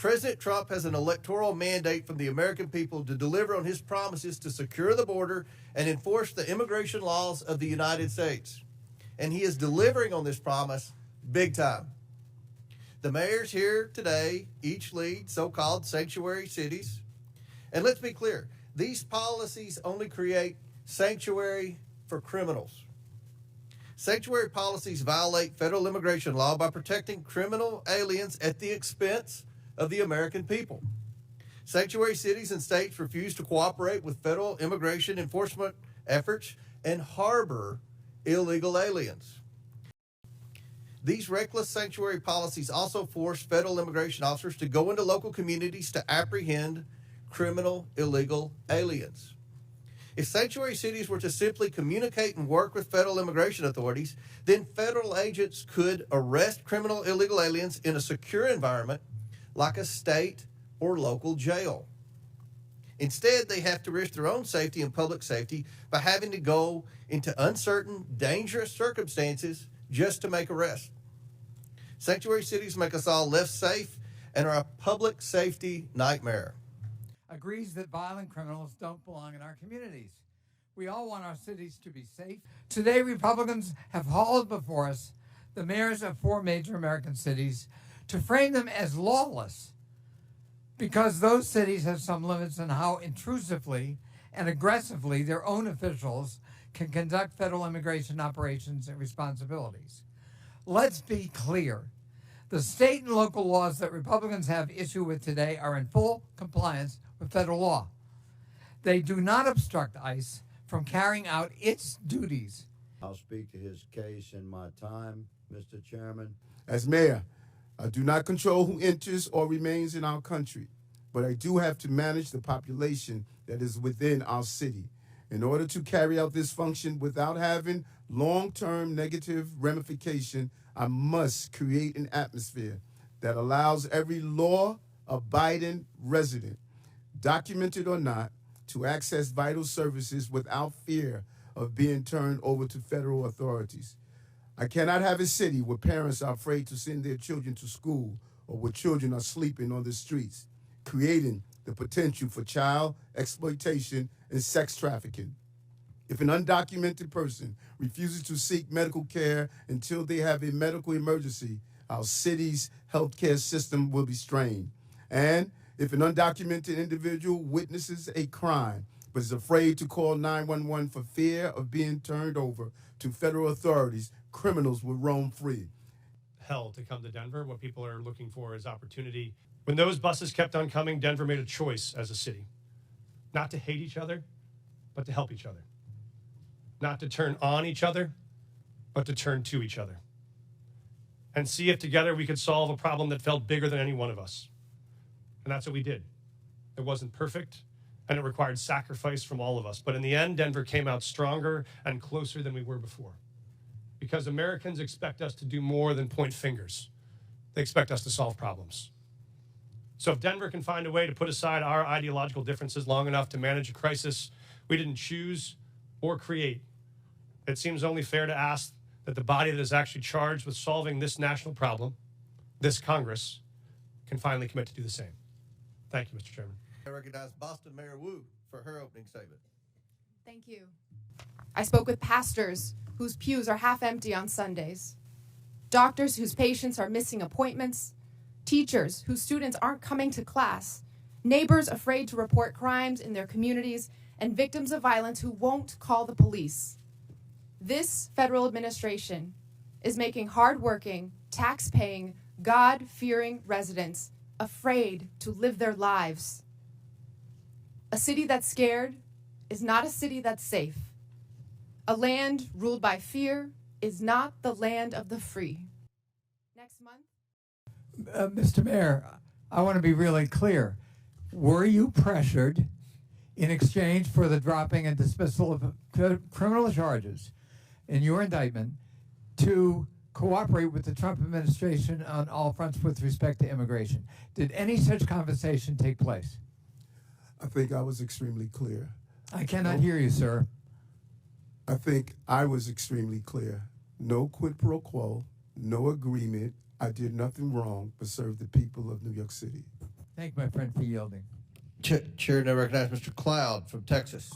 President Trump has an electoral mandate from the American people to deliver on his promises to secure the border and enforce the immigration laws of the United States. And he is delivering on this promise big time. The mayors here today each lead so-called sanctuary cities. And let's be clear, these policies only create sanctuary for criminals. Sanctuary policies violate federal immigration law by protecting criminal aliens at the expense of the American people. Sanctuary cities and states refuse to cooperate with federal immigration enforcement efforts and harbor illegal aliens. These reckless sanctuary policies also force federal immigration officers to go into local communities to apprehend criminal illegal aliens. If sanctuary cities were to simply communicate and work with federal immigration authorities, then federal agents could arrest criminal illegal aliens in a secure environment like a state or local jail. Instead, they have to risk their own safety and public safety by having to go into uncertain, dangerous circumstances just to make arrests. Sanctuary cities make us all less safe and are a public safety nightmare. Agrees that violent criminals don't belong in our communities. We all want our cities to be safe. Today, Republicans have hauled before us the mayors of 4 major American cities to frame them as lawless because those cities have some limits on how intrusively and aggressively their own officials can conduct federal immigration operations and responsibilities. Let's be clear. The state and local laws that Republicans have issue with today are in full compliance with federal law. They do not obstruct ICE from carrying out its duties. I'll speak to his case in my time, Mr. Chairman. As mayor, I do not control who enters or remains in our country, but I do have to manage the population that is within our city. In order to carry out this function without having long-term negative ramification, I must create an atmosphere that allows every law-abiding resident, documented or not, to access vital services without fear of being turned over to federal authorities. I cannot have a city where parents are afraid to send their children to school or where children are sleeping on the streets, creating the potential for child exploitation and sex trafficking. If an undocumented person refuses to seek medical care until they have a medical emergency, our city's healthcare system will be strained. And if an undocumented individual witnesses a crime but is afraid to call 911 for fear of being turned over to federal authorities, criminals will roam free. Hell to come to Denver. What people are looking for is opportunity. When those buses kept on coming, Denver made a choice as a city, not to hate each other, but to help each other. Not to turn on each other, but to turn to each other. And see if together we could solve a problem that felt bigger than any one of us. And that's what we did. It wasn't perfect, and it required sacrifice from all of us. But in the end, Denver came out stronger and closer than we were before. Because Americans expect us to do more than point fingers. They expect us to solve problems. So if Denver can find a way to put aside our ideological differences long enough to manage a crisis we didn't choose or create, it seems only fair to ask that the body that is actually charged with solving this national problem, this Congress, can finally commit to do the same. Thank you, Mr. Chairman. I recognize Boston Mayor Wu for her opening statement. Thank you. I spoke with pastors whose pews are half empty on Sundays, doctors whose patients are missing appointments, teachers whose students aren't coming to class, neighbors afraid to report crimes in their communities, and victims of violence who won't call the police. This federal administration is making hardworking, tax-paying, God-fearing residents afraid to live their lives. A city that's scared is not a city that's safe. A land ruled by fear is not the land of the free. Next month. Mr. Mayor, I want to be really clear. Were you pressured in exchange for the dropping and dismissal of criminal charges in your indictment to cooperate with the Trump administration on all fronts with respect to immigration? Did any such conversation take place? I think I was extremely clear. I cannot hear you, sir. I think I was extremely clear. No quid pro quo, no agreement. I did nothing wrong but serve the people of New York City. Thank my friend for yielding. Chair now recognizes Mr. Cloud from Texas.